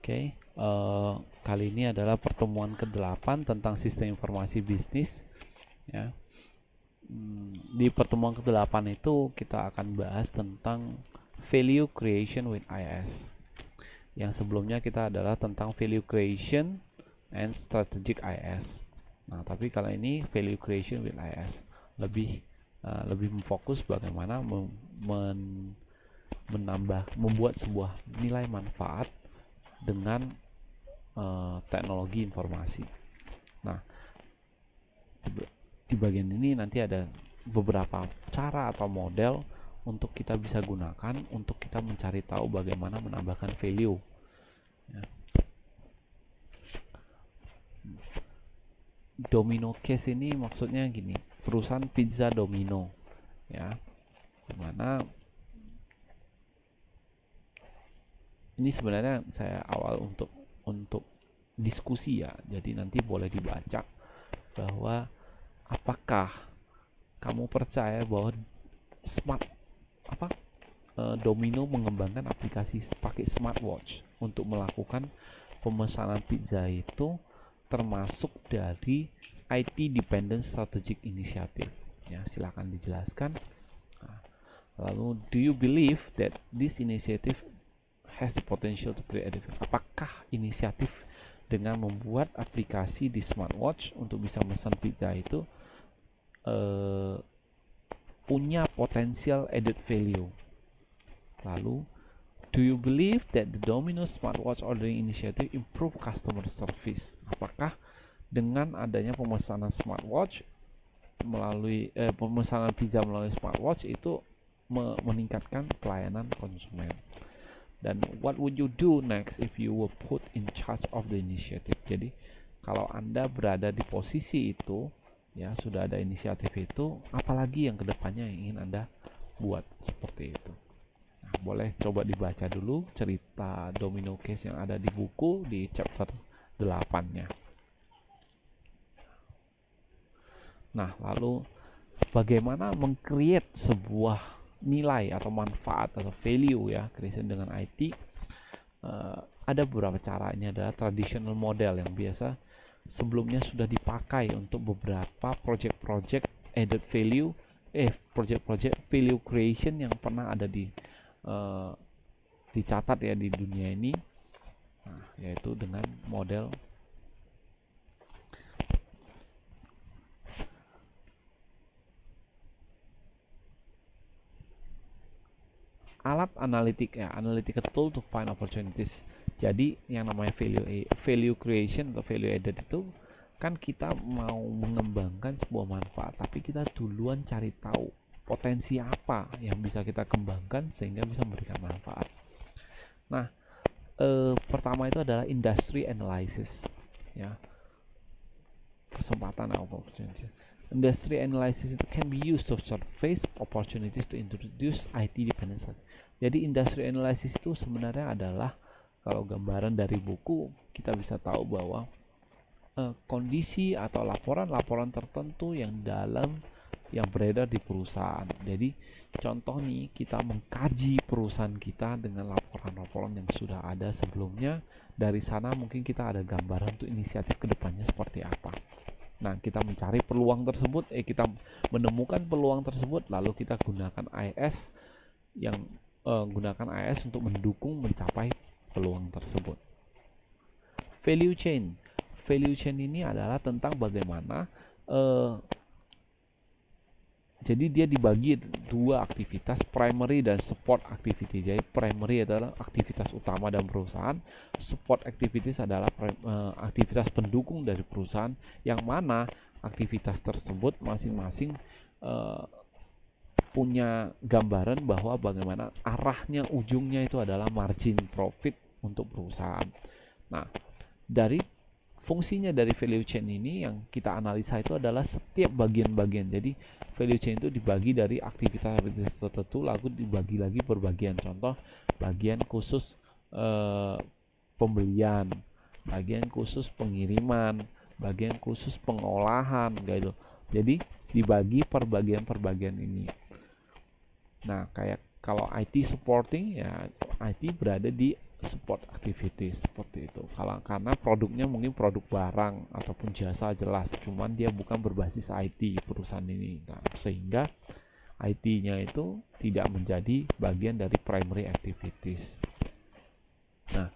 Oke, kali ini adalah pertemuan ke-8 tentang sistem informasi bisnis. Ya, di pertemuan ke-8 itu kita akan bahas tentang value creation with IS. Yang sebelumnya kita adalah tentang value creation and strategic IS. Nah, tapi kalau ini value creation with IS lebih memfokus bagaimana membuat sebuah nilai manfaat dengan teknologi informasi. Nah, di bagian ini nanti ada beberapa cara atau model untuk kita bisa gunakan untuk kita mencari tahu bagaimana menambahkan value. Ya. Domino case ini maksudnya gini, perusahaan pizza Domino, ya, dimana ini sebenarnya saya awal untuk diskusi ya, jadi nanti boleh dibaca bahwa apakah kamu percaya bahwa Domino mengembangkan aplikasi pakai smartwatch untuk melakukan pemesanan pizza itu termasuk dari IT Dependent Strategic Initiative. Ya, silakan dijelaskan. Nah, lalu, do you believe that this initiative has the potential to create a... Apakah inisiatif dengan membuat aplikasi di smartwatch untuk bisa memesan pizza itu punya potensial added value? Lalu, do you believe that the Domino Smartwatch Ordering Initiative improve customer service? Apakah dengan adanya pemesanan smartwatch melalui pemesanan pizza melalui smartwatch itu meningkatkan pelayanan konsumen? Dan what would you do next if you were put in charge of the initiative? Jadi kalau Anda berada di posisi itu, ya sudah ada inisiatif itu, apalagi yang kedepannya yang ingin Anda buat seperti itu. Nah, boleh coba dibaca dulu cerita domino case yang ada di buku di chapter 8-nya. Nah, lalu bagaimana meng-create sebuah nilai atau manfaat atau value ya creation dengan IT? Ada beberapa cara. Ini adalah traditional model yang biasa sebelumnya sudah dipakai untuk beberapa project-project added value, project-project value creation yang pernah ada dicatat ya di dunia ini. Nah, yaitu dengan model alat analitik ya, analytical tool to find opportunities. Jadi yang namanya value creation atau value added itu kan kita mau mengembangkan sebuah manfaat, tapi kita duluan cari tahu potensi apa yang bisa kita kembangkan sehingga bisa memberikan manfaat. Nah, pertama itu adalah industry analysis ya, kesempatan atau opportunity. Industry analysis it can be used to surface opportunities to introduce IT dependency. Jadi industry analysis itu sebenarnya adalah, kalau gambaran dari buku kita bisa tahu bahwa kondisi atau laporan-laporan tertentu yang beredar di perusahaan. Jadi contoh nih, kita mengkaji perusahaan kita dengan laporan-laporan yang sudah ada sebelumnya. Dari sana mungkin kita ada gambaran untuk inisiatif kedepannya seperti apa. Nah, kita mencari peluang tersebut, kita menemukan peluang tersebut, lalu kita gunakan IS untuk mendukung mencapai peluang tersebut. Value chain ini adalah tentang bagaimana jadi dia dibagi dua aktivitas, primary dan support activity. Jadi primary adalah aktivitas utama dan perusahaan, support activities adalah aktivitas pendukung dari perusahaan, yang mana aktivitas tersebut masing-masing punya gambaran bahwa bagaimana arahnya, ujungnya itu adalah margin profit untuk perusahaan. Nah, dari fungsinya dari value chain ini yang kita analisa itu adalah setiap bagian-bagian. Jadi value chain itu dibagi dari aktivitas tertentu, lalu dibagi lagi per bagian. Contoh, bagian khusus pembelian, bagian khusus pengiriman, bagian khusus pengolahan, gitu. Jadi dibagi per bagian ini. Nah, kayak kalau IT supporting ya, IT berada di support activities seperti itu. Kalau karena produknya mungkin produk barang ataupun jasa jelas, cuman dia bukan berbasis IT perusahaan ini. Nah, sehingga IT-nya itu tidak menjadi bagian dari primary activities. Nah,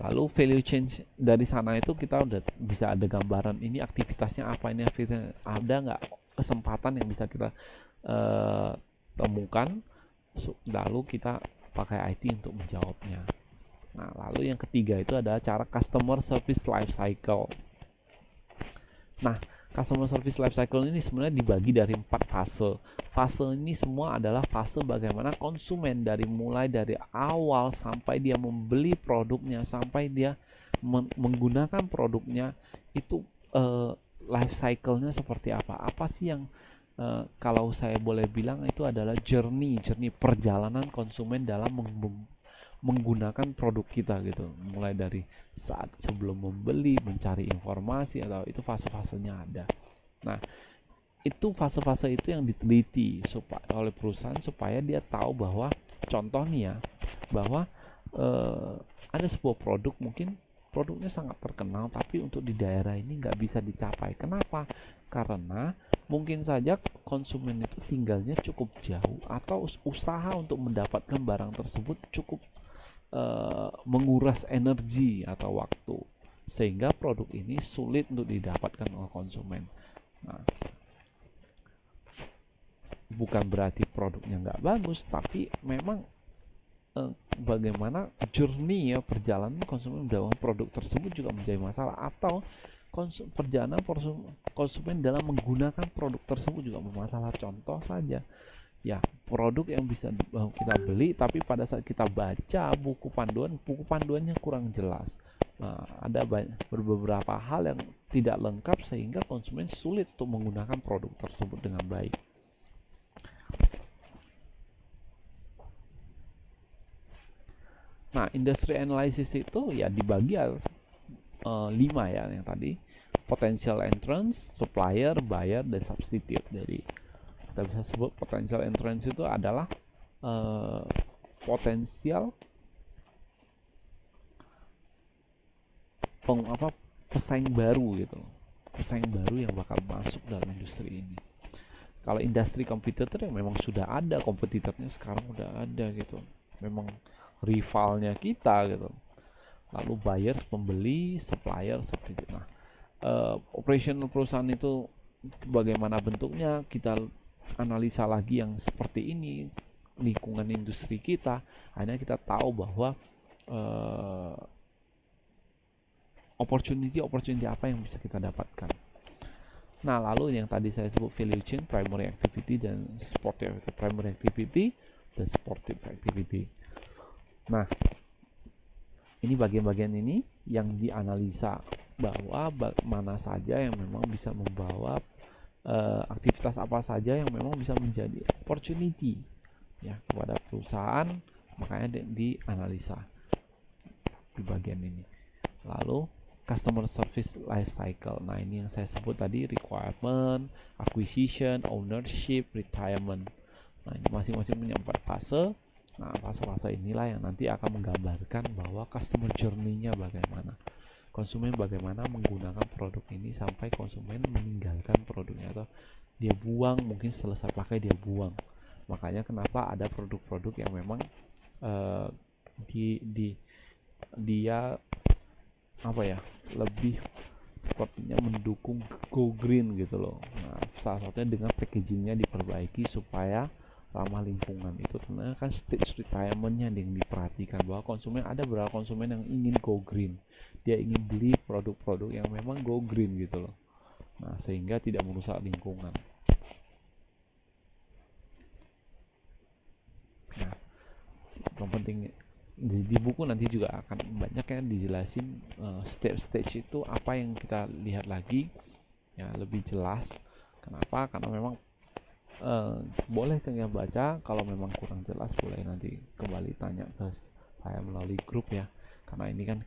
lalu value change dari sana itu kita udah bisa ada gambaran ini aktivitasnya apa, ini aktivitasnya ada nggak kesempatan yang bisa kita temukan, lalu kita pakai IT untuk menjawabnya. Nah, lalu yang ketiga itu adalah cara customer service life cycle. Nah, customer service life cycle ini sebenarnya dibagi dari 4 fase. Fase ini semua adalah fase bagaimana konsumen dari mulai dari awal sampai dia membeli produknya, sampai dia menggunakan produknya, itu life cycle-nya seperti apa. Apa sih yang kalau saya boleh bilang itu adalah journey perjalanan konsumen dalam menggunakan produk kita gitu, mulai dari saat sebelum membeli, mencari informasi, atau itu fase-fasenya ada. Nah, itu fase-fase itu yang diteliti oleh perusahaan supaya dia tahu bahwa contoh nih ya, bahwa ada sebuah produk mungkin produknya sangat terkenal tapi untuk di daerah ini nggak bisa dicapai. Kenapa? Karena mungkin saja konsumen itu tinggalnya cukup jauh atau usaha untuk mendapatkan barang tersebut cukup menguras energi atau waktu, sehingga produk ini sulit untuk didapatkan oleh konsumen. Nah, bukan berarti produknya nggak bagus, tapi memang bagaimana journey ya, perjalanan konsumen dalam produk tersebut juga menjadi masalah, atau perjalanan konsumen dalam menggunakan produk tersebut juga bermasalah. Contoh saja ya, produk yang bisa kita beli tapi pada saat kita baca buku panduannya kurang jelas. Nah, ada beberapa hal yang tidak lengkap sehingga konsumen sulit untuk menggunakan produk tersebut dengan baik. Nah, industry analysis itu ya dibagi 5 ya, yang tadi potential entrance, supplier, buyer, dan substitute. Jadi kita bisa sebut potential entrance itu adalah potensial pesaing baru gitu, pesaing baru yang bakal masuk dalam industri ini. Kalau industri competitor yang memang sudah ada kompetitornya, sekarang udah ada gitu, memang rivalnya kita gitu. Lalu buyers, pembeli, supplier, seperti itu. Nah, operational perusahaan itu bagaimana bentuknya, kita analisa lagi yang seperti ini, lingkungan industri kita, akhirnya kita tahu bahwa opportunity apa yang bisa kita dapatkan. Nah, lalu yang tadi saya sebut value chain, primary activity dan supportive activity. Primary activity dan supportive activity. Nah, ini bagian-bagian ini yang dianalisa bahwa mana saja yang memang bisa membawa aktivitas apa saja yang memang bisa menjadi opportunity ya kepada perusahaan, makanya dianalisa di bagian ini. Lalu customer service life cycle. Nah, ini yang saya sebut tadi, requirement, acquisition, ownership, retirement. Nah, ini masing-masing punya 4 fase. Nah, fase-fase inilah yang nanti akan menggambarkan bahwa customer journey-nya bagaimana, konsumen bagaimana menggunakan produk ini sampai konsumen meninggalkan produknya atau dia buang, mungkin selesai pakai dia buang. Makanya kenapa ada produk-produk yang memang dia apa ya, lebih sepertinya mendukung go green gitu loh. Nah, salah satunya dengan packagingnya diperbaiki supaya ramah lingkungan. Itu karena kan stage retirementnya yang diperhatikan, bahwa konsumen, ada beberapa konsumen yang ingin go green, dia ingin beli produk-produk yang memang go green gitu loh. Nah, sehingga tidak merusak lingkungan. Nah, yang penting di buku nanti juga akan banyak yang dijelasin stage itu apa yang kita lihat lagi ya, lebih jelas. Kenapa? Karena memang boleh saya baca, kalau memang kurang jelas boleh nanti kembali tanya ke saya melalui grup ya, karena ini kan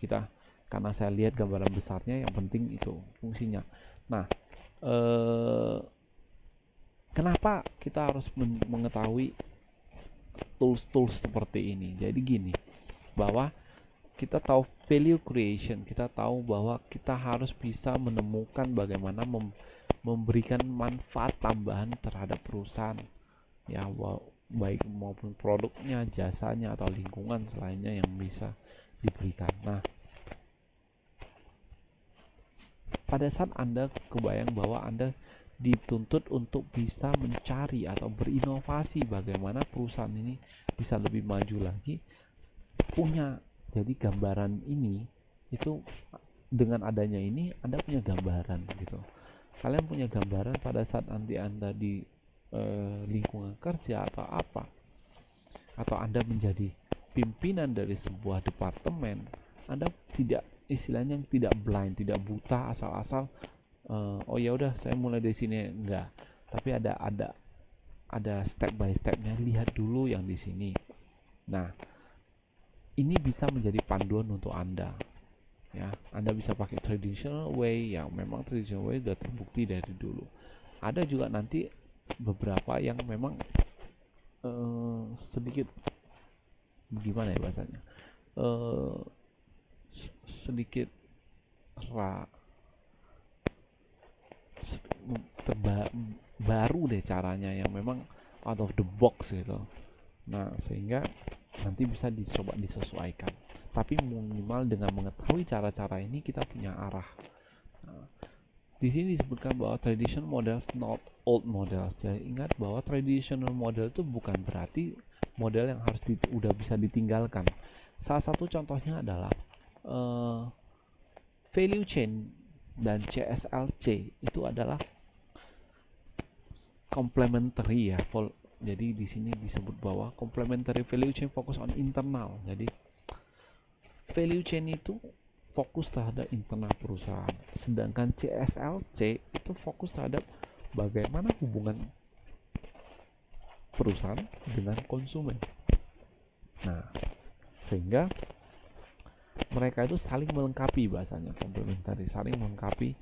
karena saya lihat gambaran besarnya, yang penting itu fungsinya. Nah, kenapa kita harus mengetahui tools seperti ini? Jadi gini, bahwa kita tahu value creation, kita tahu bahwa kita harus bisa menemukan bagaimana memberikan manfaat tambahan terhadap perusahaan, ya, baik maupun produknya, jasanya, atau lingkungan selainnya yang bisa diberikan. Nah, pada saat Anda kebayang bahwa Anda dituntut untuk bisa mencari atau berinovasi bagaimana perusahaan ini bisa lebih maju lagi, jadi gambaran ini itu, dengan adanya ini Anda punya gambaran gitu. Kalian punya gambaran pada saat nanti Anda di lingkungan kerja atau apa, atau Anda menjadi pimpinan dari sebuah departemen, Anda tidak, istilahnya tidak blind, tidak buta asal-asal oh ya udah saya mulai dari sini, enggak, tapi ada step by stepnya. Lihat dulu yang di sini. Nah, ini bisa menjadi panduan untuk Anda, ya. Anda bisa pakai traditional way, yang memang traditional way sudah terbukti dari dulu. Ada juga nanti beberapa yang memang sedikit gimana ya bahasanya, sedikit baru deh caranya, yang memang out of the box gitu. Nah, sehingga nanti bisa dicoba disesuaikan, tapi minimal dengan mengetahui cara-cara ini kita punya arah. Nah, di sini disebutkan bahwa traditional models not old models. Jadi ingat bahwa traditional model itu bukan berarti model yang harus udah bisa ditinggalkan. Salah satu contohnya adalah value chain dan CSLC itu adalah complementary, ya. Jadi di sini disebut bahwa complementary value chain fokus on internal. Jadi value chain itu fokus terhadap internal perusahaan, sedangkan CSLC itu fokus terhadap bagaimana hubungan perusahaan dengan konsumen. Nah, sehingga mereka itu saling melengkapi, bahasanya complementary, saling melengkapi,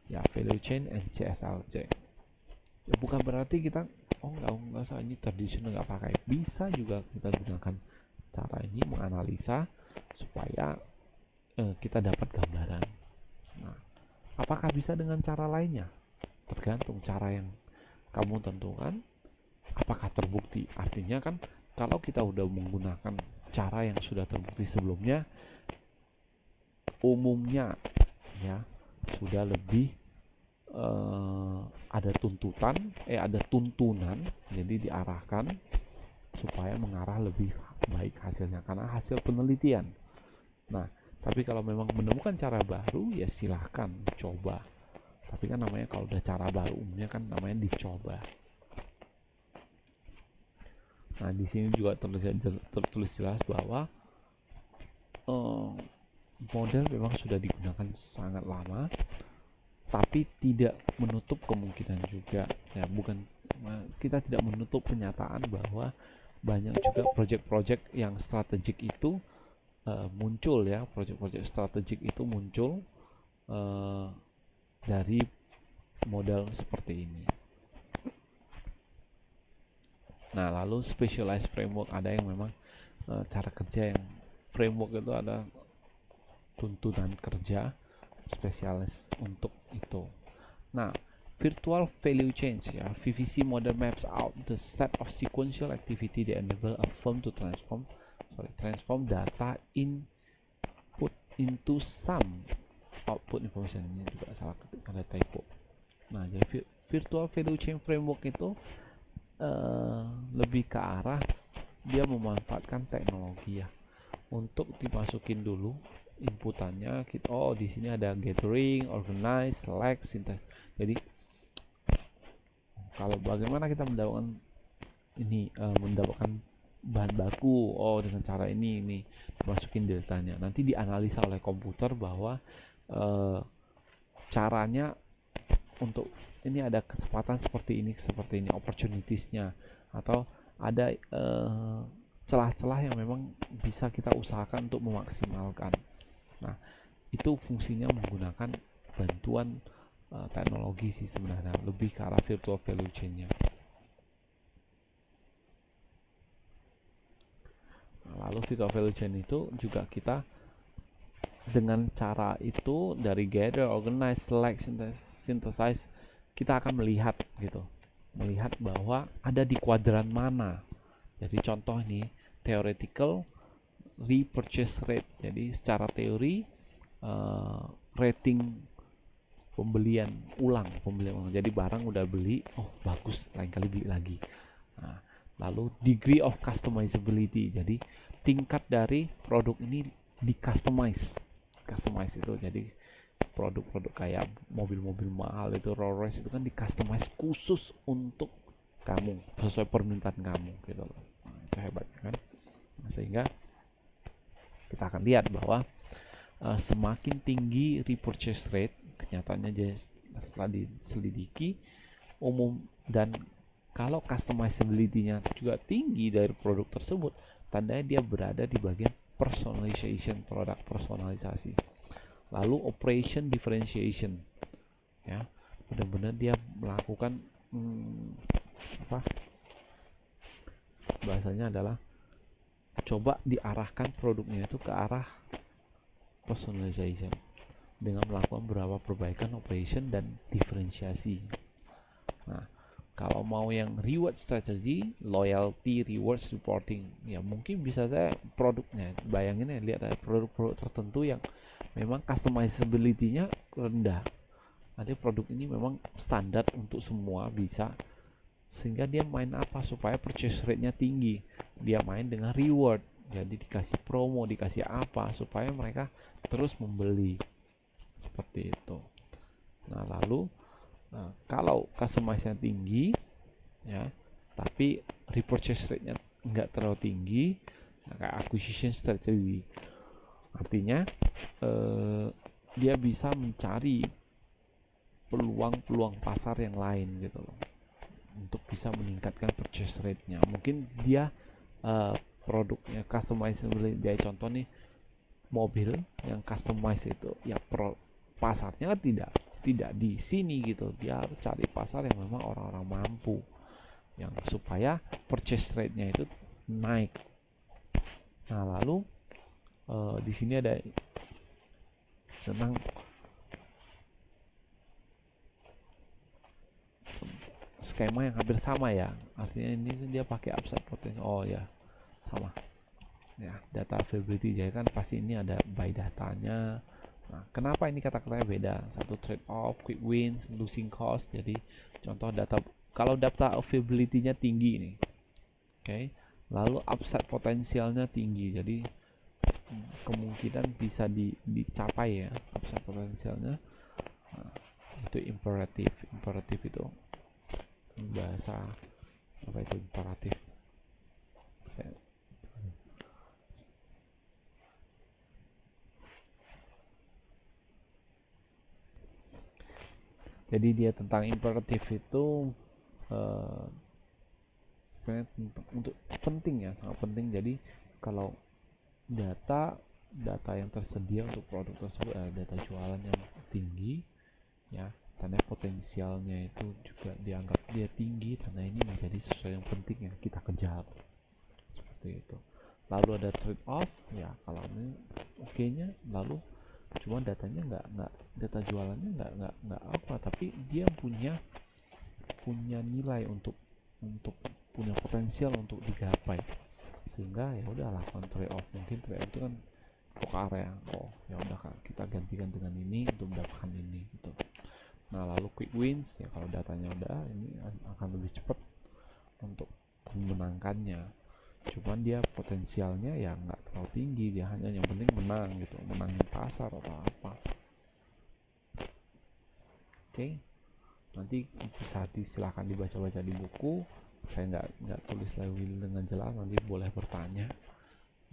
ya, value chain and CSLC. Ya, bukan berarti kita enggak usah, ini tradisional nggak pakai. Bisa juga kita gunakan cara ini menganalisa supaya kita dapat gambaran. Nah, apakah bisa dengan cara lainnya? Tergantung cara yang kamu tentukan apakah terbukti. Artinya kan kalau kita udah menggunakan cara yang sudah terbukti sebelumnya, umumnya ya sudah lebih ada tuntunan, jadi diarahkan supaya mengarah lebih baik hasilnya karena hasil penelitian. Nah, tapi kalau memang menemukan cara baru, ya silahkan coba. Tapi kan namanya kalau udah cara baru, umumnya kan namanya dicoba. Nah, di sini juga tertulis jelas bahwa model memang sudah digunakan sangat lama, tapi tidak menutup kemungkinan juga, ya, kita tidak menutup kenyataan bahwa banyak juga project-project yang strategik itu muncul, ya, project-project strategik itu muncul dari model seperti ini. Nah, lalu specialized framework, ada yang memang cara kerja yang framework itu ada tuntunan kerja spesialis untuk itu. Nah, virtual value chain, ya, VVC model maps out the set of sequential activity that enable a firm to transform data input into some output information. Ini juga salah ketik, ada typo. Nah, jadi virtual value chain framework itu lebih ke arah dia memanfaatkan teknologi, ya, untuk dimasukin dulu inputannya. Di sini ada gathering, organize, select, syntax. Jadi kalau bagaimana kita mendapatkan bahan baku, dengan cara ini dimasukin datanya, nanti dianalisa oleh komputer bahwa caranya untuk ini ada kesempatan seperti ini, opportunitiesnya, atau ada celah-celah yang memang bisa kita usahakan untuk memaksimalkan. Nah, itu fungsinya menggunakan bantuan teknologi sih sebenarnya, lebih ke arah virtual value chain-nya. Nah, lalu virtual value chain itu juga kita dengan cara itu dari gather, organize, select, synthesize, kita akan melihat gitu, melihat bahwa ada di kuadran mana. Jadi contoh nih, theoretical repurchase rate. Jadi secara teori rating pembelian ulang. Jadi barang udah beli, oh bagus, lain kali beli lagi. Nah, lalu degree of customizability. Jadi tingkat dari produk ini di customize itu, jadi produk-produk kayak mobil-mobil mahal itu, Rolls Royce itu kan di customize khusus untuk kamu sesuai permintaan kamu gitu loh. Nah, itu hebatnya kan. Nah, sehingga kita akan lihat bahwa semakin tinggi repurchase rate, kenyataannya setelah diselidiki umum, dan kalau customizability-nya juga tinggi dari produk tersebut, tandanya dia berada di bagian personalization, produk personalisasi. Lalu operation differentiation, ya, benar-benar dia melakukan bahasanya adalah coba diarahkan produknya itu ke arah personalization dengan melakukan beberapa perbaikan operation dan diferensiasi. Nah, kalau mau yang reward strategy, loyalty, rewards, reporting, ya mungkin bisa saya produknya, bayangin ya, lihat ada produk-produk tertentu yang memang customizability-nya rendah. Ada produk ini memang standar untuk semua bisa, sehingga dia main apa supaya purchase rate-nya tinggi. Dia main dengan reward, jadi dikasih promo, dikasih apa supaya mereka terus membeli, seperti itu. Nah, lalu kalau customize-nya tinggi, ya, tapi repurchase rate-nya nggak terlalu tinggi, nah, kayak acquisition strategy, artinya dia bisa mencari peluang-peluang pasar yang lain gitu loh, untuk bisa meningkatkan purchase rate-nya. Mungkin dia produknya customizable, jadi contoh nih, mobil yang customize itu ya pasarnya tidak di sini gitu, dia harus cari pasar yang memang orang-orang mampu, yang supaya purchase rate-nya itu naik. Nah, lalu di sini ada tentang skema yang hampir sama ya, artinya ini dia pakai upside potential. Oh ya, sama ya, data availability, jadi kan pasti ini ada buy datanya. Nah, kenapa ini kata-katanya beda? Satu trade off, quick wins, losing cost. Jadi contoh data, kalau data availability-nya tinggi nih, oke, lalu upside potensialnya tinggi, jadi kemungkinan bisa dicapai ya upside potensialnya. Nah, itu imperatif itu bahasa apa itu imperatif? Jadi dia tentang imperatif itu sebenarnya untuk penting ya, sangat penting. Jadi kalau data yang tersedia untuk produk tersebut, data jualan yang tinggi ya, tanda potensialnya itu juga dianggap dia tinggi, tanda ini menjadi sesuatu yang penting yang kita kejar, seperti itu. Lalu ada trade off ya, kalau ini oke-nya, lalu cuma datanya nggak data jualannya nggak apa, tapi dia punya nilai untuk punya potensial untuk digapai, sehingga ya udah lakukan trade off. Mungkin trade off itu kan fokus area, oh ya udah kita gantikan dengan ini untuk mendapatkan ini gitu. Nah, lalu quick wins ya, kalau datanya udah ini akan lebih cepat untuk memenangkannya, cuman dia potensialnya ya nggak terlalu tinggi, dia hanya yang penting menang gitu, menangin pasar atau apa. Oke, nanti bisa silahkan dibaca-baca di buku, saya nggak tulis lagi dengan jelas, nanti boleh bertanya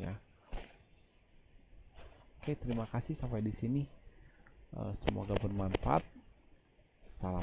ya. Oke, terima kasih sampai di sini, semoga bermanfaat. Salam.